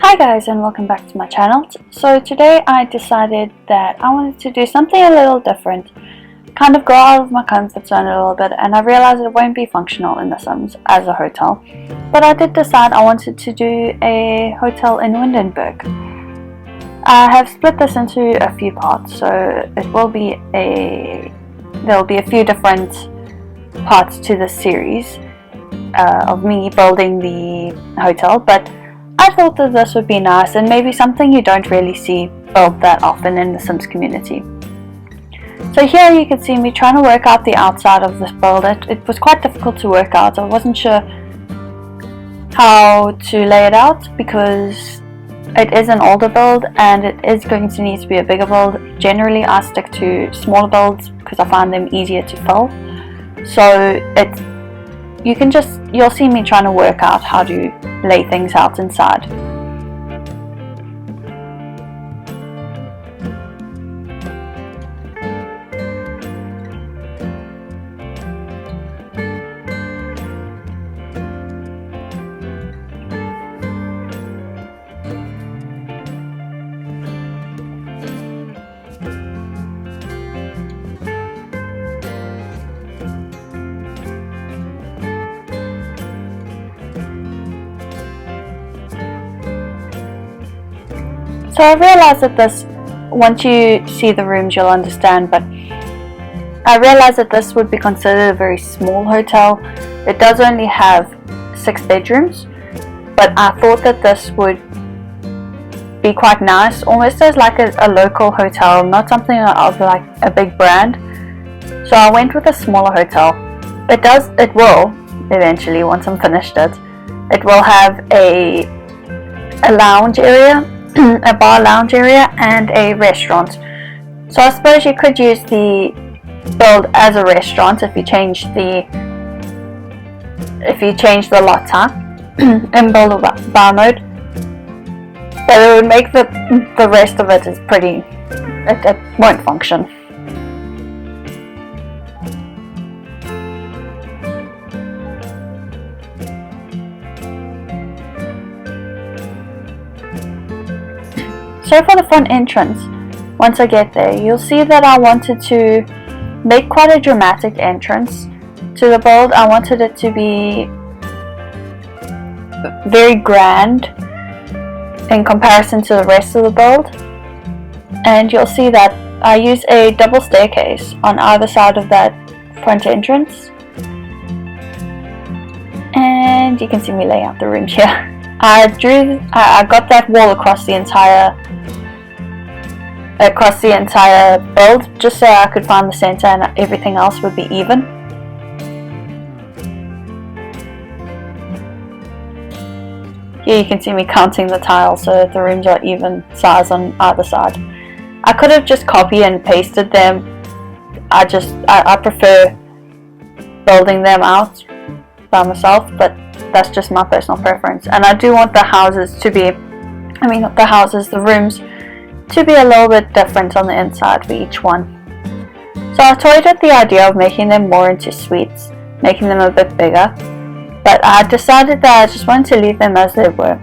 Hi guys, and welcome back to my channel. So today I decided that I wanted to do something a little different, kind of go out of my comfort zone a little bit, and I realized it won't be functional in The Sims as a hotel. But I did decide I wanted to do a hotel in Windenburg. I have split this into a few parts, so there'll be a few different parts to this series of me building the hotel, but I thought that this would be nice and maybe something you don't really see built that often in the Sims community. So here you can see me trying to work out the outside of this build. It was quite difficult to work out. I wasn't sure how to lay it out because it is an older build and it is going to need to be a bigger build. Generally I stick to smaller builds because I find them easier to fill. So you'll see me trying to work out how to lay things out inside. So I realized that once you see the rooms you'll understand, but I realized that this would be considered a very small hotel. It does only have 6 bedrooms, but I thought that this would be quite nice, almost as like a local hotel, not something of like a big brand. So I went with a smaller hotel. It will eventually, once I'm finished it will have a lounge area, a bar lounge area, and a restaurant. So I suppose you could use the build as a restaurant if you change the lot type and build a bar mode. But it would make the rest of it is pretty. It won't function. So for the front entrance, once I get there, you'll see that I wanted to make quite a dramatic entrance to the build. I wanted it to be very grand in comparison to the rest of the build. And you'll see that I use a double staircase on either side of that front entrance. And you can see me lay out the rooms here. I got that wall across the entire build just so I could find the center and everything else would be even. Here you can see me counting the tiles so that the rooms are even size on either side. I could have just copied and pasted them. I prefer building them out by myself, but that's just my personal preference. And I do want the rooms to be a little bit different on the inside for each one. So I toyed with the idea of making them more into suites, making them a bit bigger, but I decided that I just wanted to leave them as they were.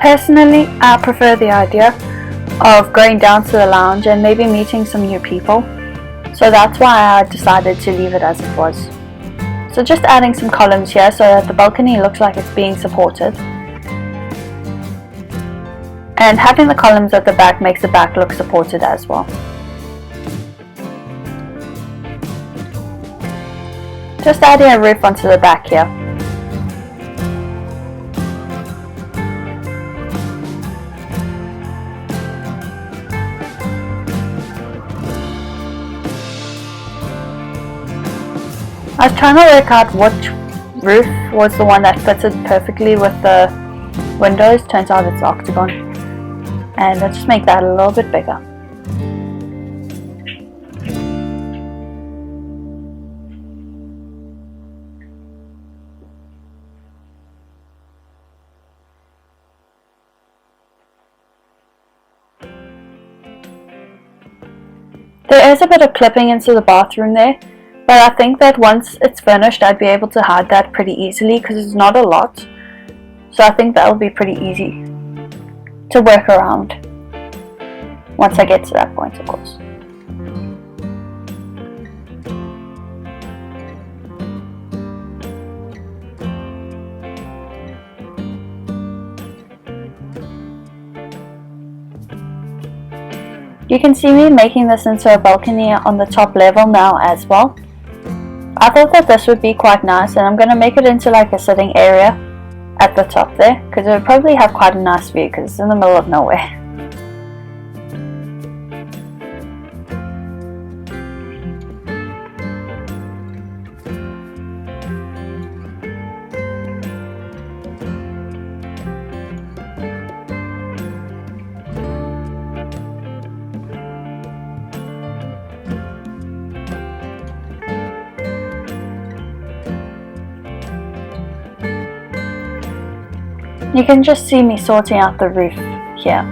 Personally, I prefer the idea of going down to the lounge and maybe meeting some new people. So that's why I decided to leave it as it was. So just adding some columns here so that the balcony looks like it's being supported. And having the columns at the back makes the back look supported as well. Just adding a roof onto the back here. I was trying to work out which roof was the one that fitted perfectly with the windows. Turns out it's octagon. And let's just make that a little bit bigger. There is a bit of clipping into the bathroom there, but I think that once it's finished I'd be able to hide that pretty easily because it's not a lot. So I think that'll be pretty easy to work around once I get to that point, of course. You can see me making this into a balcony on the top level now as well. I thought that this would be quite nice, and I'm going to make it into like a sitting area at the top there, because it would probably have quite a nice view because it's in the middle of nowhere. You can just see me sorting out the roof here.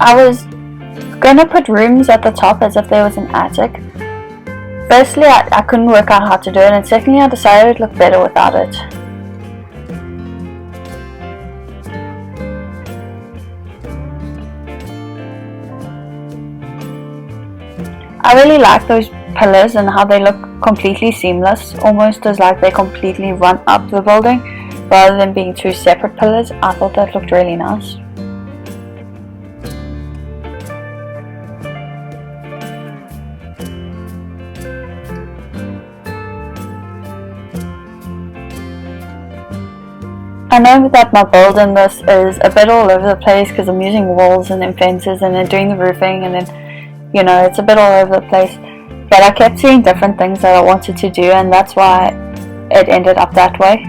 I was going to put rooms at the top as if there was an attic. Firstly, I couldn't work out how to do it, and secondly I decided it would look better without it. I really like those pillars and how they look completely seamless, almost as like they completely run up the building rather than being two separate pillars. I thought that looked really nice. I know that my build in this is a bit all over the place because I'm using walls and then fences and then doing the roofing, and then, you know, it's a bit all over the place. But I kept seeing different things that I wanted to do, and that's why it ended up that way.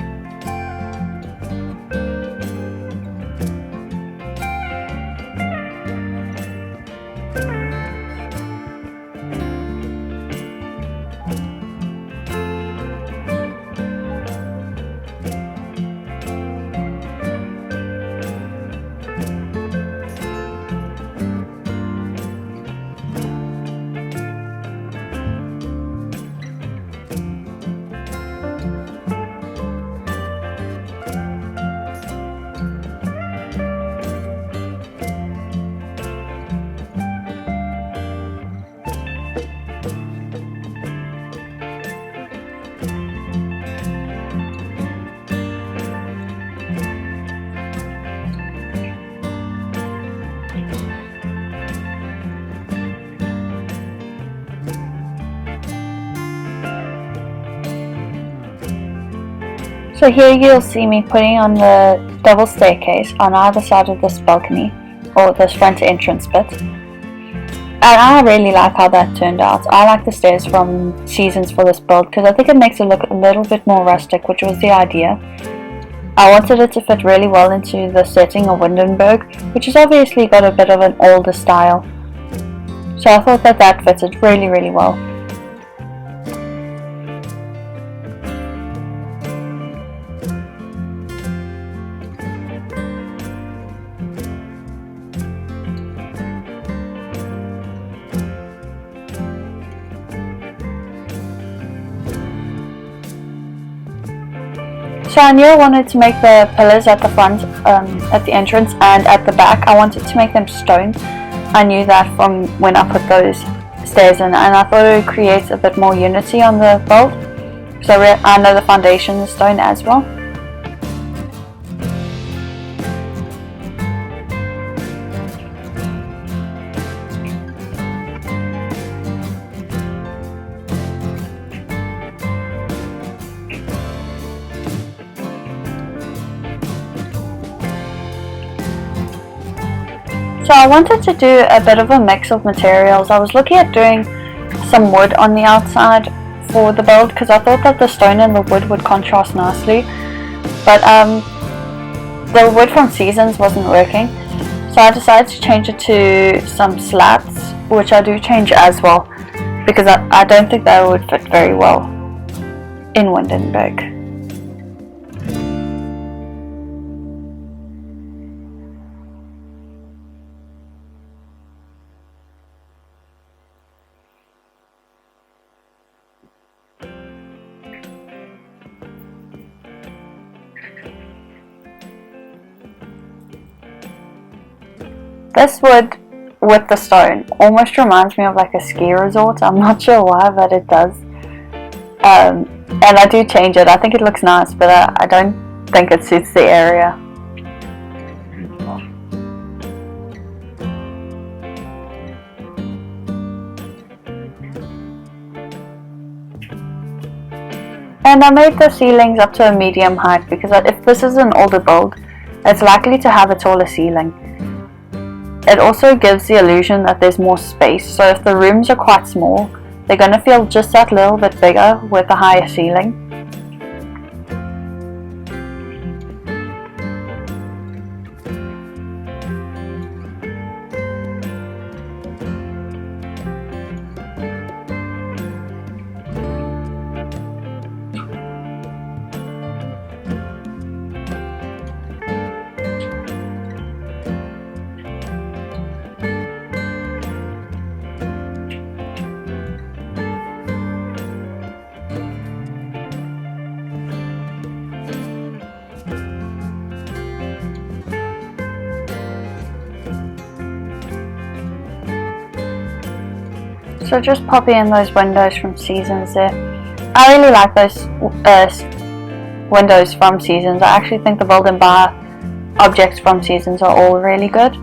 So here you'll see me putting on the double staircase on either side of this balcony, or this front entrance bit. And I really like how that turned out. I like the stairs from Seasons for this build because I think it makes it look a little bit more rustic, which was the idea. I wanted it to fit really well into the setting of Windenburg, which has obviously got a bit of an older style. So I thought that that fitted really, really well. So I knew I wanted to make the pillars at the front, at the entrance, and at the back I wanted to make them stone. I knew that from when I put those stairs in, and I thought it would create a bit more unity on the build. So I know the foundation is stone as well. So I wanted to do a bit of a mix of materials. I was looking at doing some wood on the outside for the build because I thought that the stone and the wood would contrast nicely. But the wood from Seasons wasn't working. So I decided to change it to some slats, which I do change as well because I don't think that would fit very well in Windenburg. This wood with the stone almost reminds me of like a ski resort. I'm not sure why, but it does. And I do change it. I think it looks nice, but I don't think it suits the area. And I made the ceilings up to a medium height because if this is an older build, it's likely to have a taller ceiling. It also gives the illusion that there's more space, so if the rooms are quite small, they're going to feel just that little bit bigger with a higher ceiling. So just popping in those windows from Seasons there. I really like those windows from Seasons. I actually think the build and buy objects from Seasons are all really good.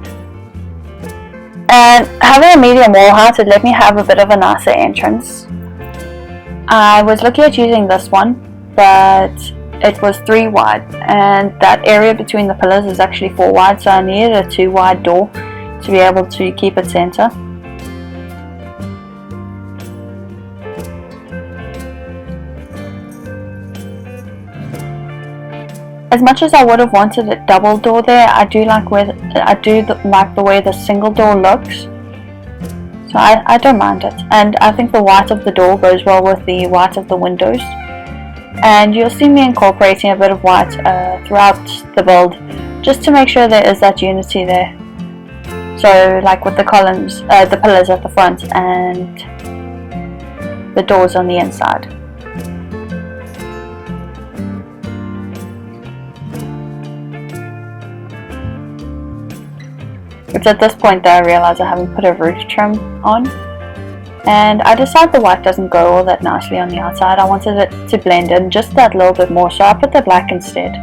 And having a medium wall height, it let me have a bit of a nicer entrance. I was looking at using this one, but it was 3 wide, and that area between the pillars is actually 4 wide, so I needed a 2 wide door to be able to keep it center. As much as I would have wanted a double door there, I do like the way the single door looks. So I don't mind it. And I think the white of the door goes well with the white of the windows. And you'll see me incorporating a bit of white throughout the build, just to make sure there is that unity there. So like with the columns, the pillars at the front and the doors on the inside. It's at this point that I realize I haven't put a roof trim on, and I decided the white doesn't go all that nicely on the outside. I wanted it to blend in just that little bit more, so I put the black instead.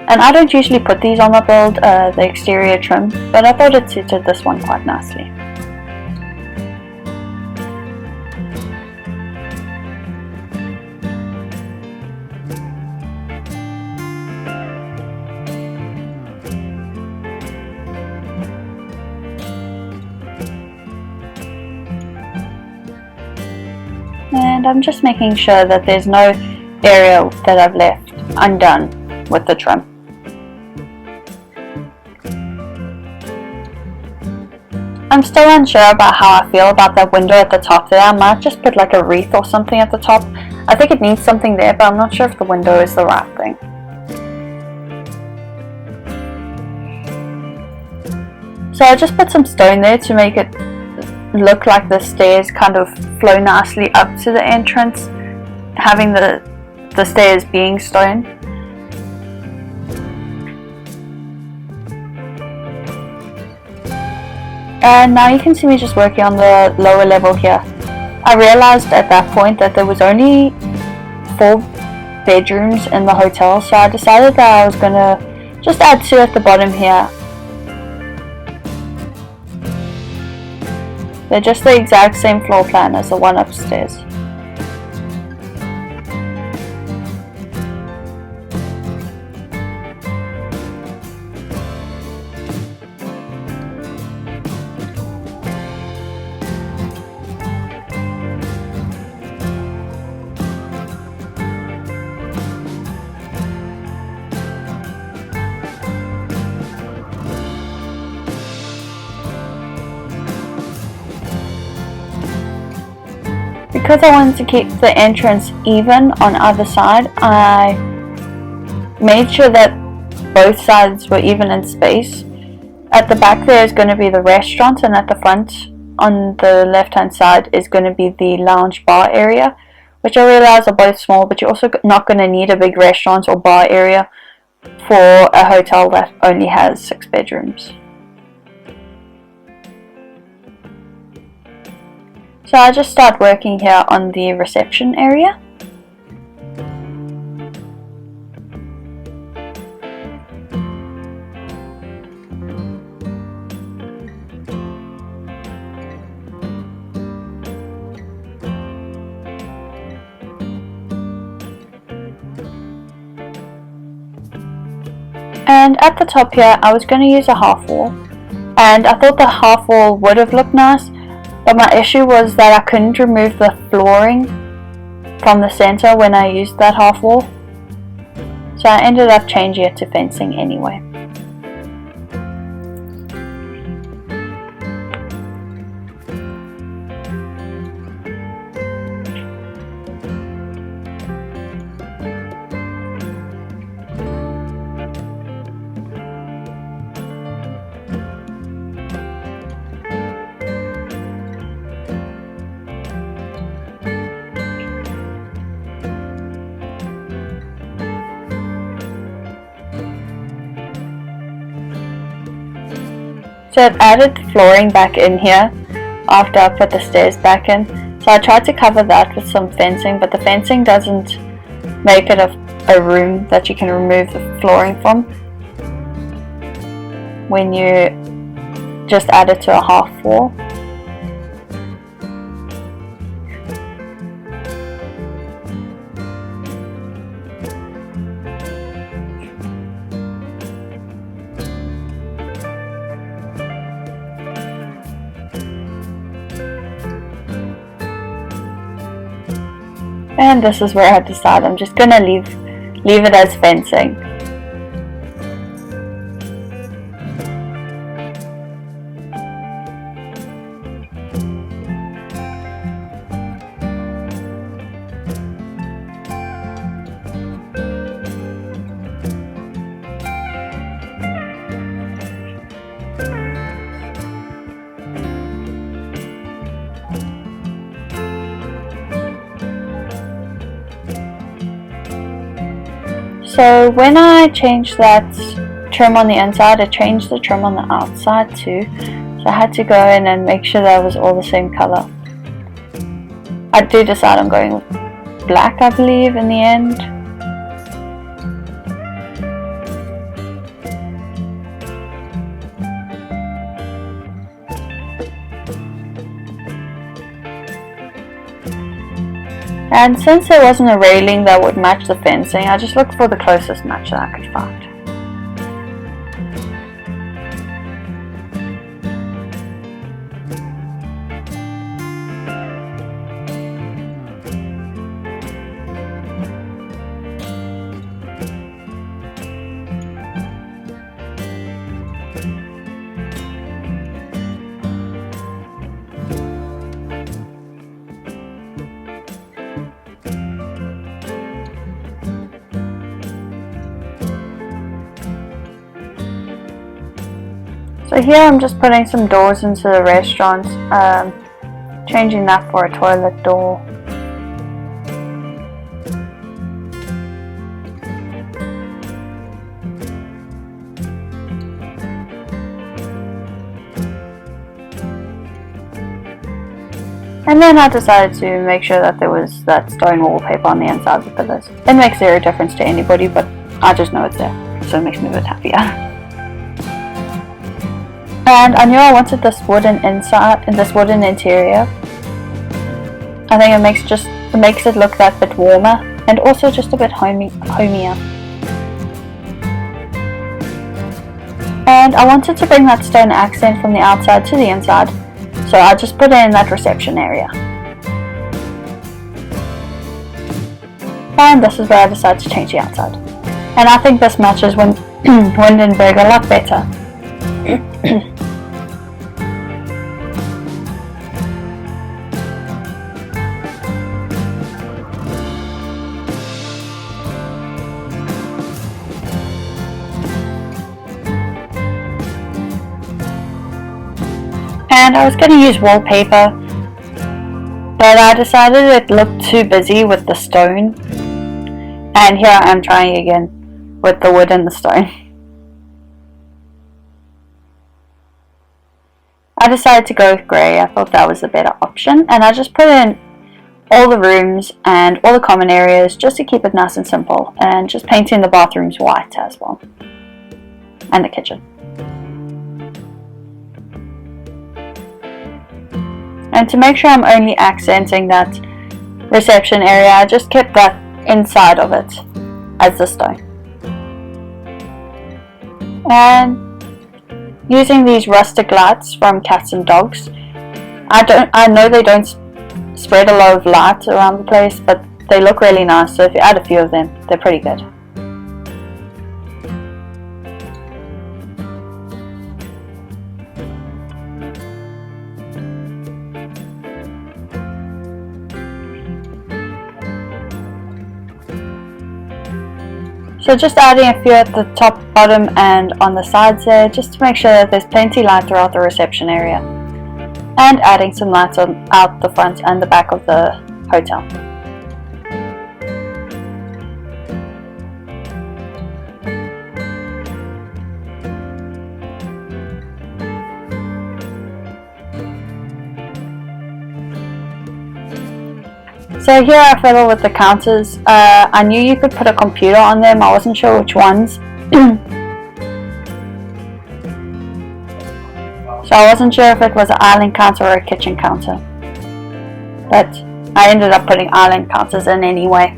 And I don't usually put these on my build, the exterior trim, but I thought it suited this one quite nicely. And I'm just making sure that there's no area that I've left undone with the trim. I'm still unsure about how I feel about that window at the top there. I might just put like a wreath or something at the top. I think it needs something there, but I'm not sure if the window is the right thing. So I just put some stone there to make it look like the stairs kind of flow nicely up to the entrance, having the stairs being stone. And now you can see me just working on the lower level here. I realized at that point that there was only 4 bedrooms in the hotel, so I decided that I was going to just add 2 at the bottom here. They're just the exact same floor plan as the one upstairs. Because I wanted to keep the entrance even on either side, I made sure that both sides were even in space. At the back there is going to be the restaurant, and at the front on the left hand side is going to be the lounge bar area, which I realize are both small, but you're also not going to need a big restaurant or bar area for a hotel that only has 6 bedrooms. So I just start working here on the reception area. And at the top here, I was going to use a half wall, and I thought the half wall would have looked nice, but my issue was that I couldn't remove the flooring from the center when I used that half wall, so I ended up changing it to fencing anyway. So I've added the flooring back in here after I put the stairs back in. So I tried to cover that with some fencing, but the fencing doesn't make it a room that you can remove the flooring from when you just add it to a half wall. And this is where I decide I'm just gonna leave it as fencing. So when I changed that trim on the inside, I changed the trim on the outside too. So I had to go in and make sure that it was all the same color. I do decide I'm going with black, I believe, in the end. And since there wasn't a railing that would match the fencing, I just looked for the closest match that I could find. So here I'm just putting some doors into the restaurant, changing that for a toilet door. And then I decided to make sure that there was that stone wallpaper on the inside of the pillars. It makes zero difference to anybody, but I just know it's there, so it makes me a bit happier. And I knew I wanted this wooden inside and this wooden interior. I think it makes it look that bit warmer and also just a bit homier. And I wanted to bring that stone accent from the outside to the inside, so I just put it in that reception area. And this is where I decided to change the outside. And I think this matches Windenburg a lot better. And I was going to use wallpaper, but I decided it looked too busy with the stone. And here I am trying again with the wood and the stone. I decided to go with grey. I thought that was a better option, and I just put in all the rooms and all the common areas just to keep it nice and simple, and just painting the bathrooms white as well, and the kitchen. And to make sure I'm only accenting that reception area, I just kept that inside of it as the stone. And using these rustic lights from Cats and Dogs. I know they don't spread a lot of light around the place, but they look really nice, so if you add a few of them, they're pretty good. So just adding a few at the top, bottom and on the sides there, just to make sure that there's plenty light throughout the reception area. And adding some lights out the front and the back of the hotel. So here I fiddle with the counters. I knew you could put a computer on them, I wasn't sure which ones. So I wasn't sure if it was an island counter or a kitchen counter. But I ended up putting island counters in anyway.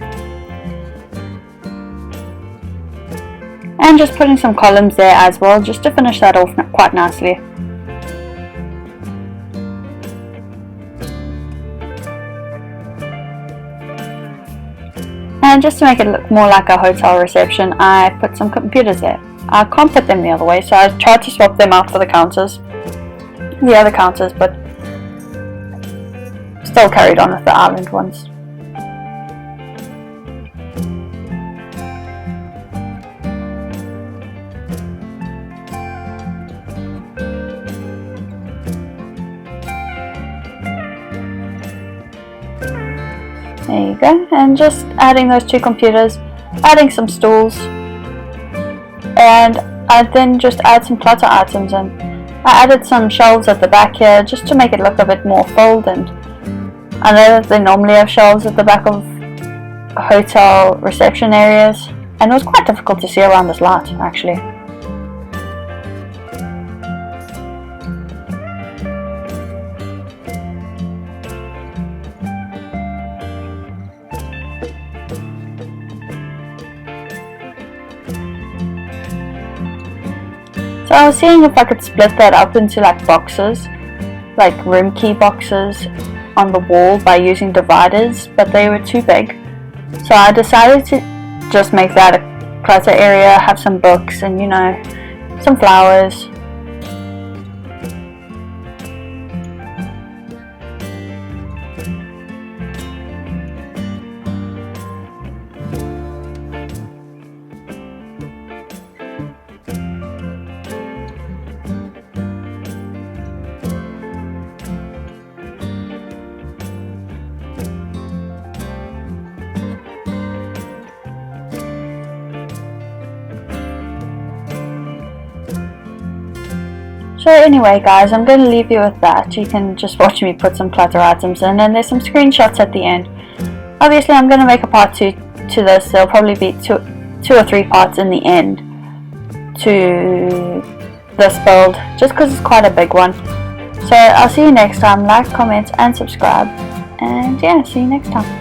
And just putting some columns there as well, just to finish that off quite nicely. And just to make it look more like a hotel reception, I put some computers there. I can't put them the other way, so I tried to swap them out for the other counters, but still carried on with the island ones. There you go, and just adding those two computers, adding some stools, and I then just add some clutter items in. I added some shelves at the back here just to make it look a bit more filled, and I know that they normally have shelves at the back of hotel reception areas, and it was quite difficult to see around this light actually. So I was seeing if I could split that up into like boxes, like room key boxes on the wall by using dividers, but they were too big. So I decided to just make that a clutter area, have some books and, you know, some flowers. So anyway guys, I'm going to leave you with that. You can just watch me put some clutter items in, and there's some screenshots at the end. Obviously I'm going to make a part 2 to this. There'll probably be two or three parts in the end to this build, just because it's quite a big one. So I'll see you next time. Like, comment and subscribe, and yeah, see you next time.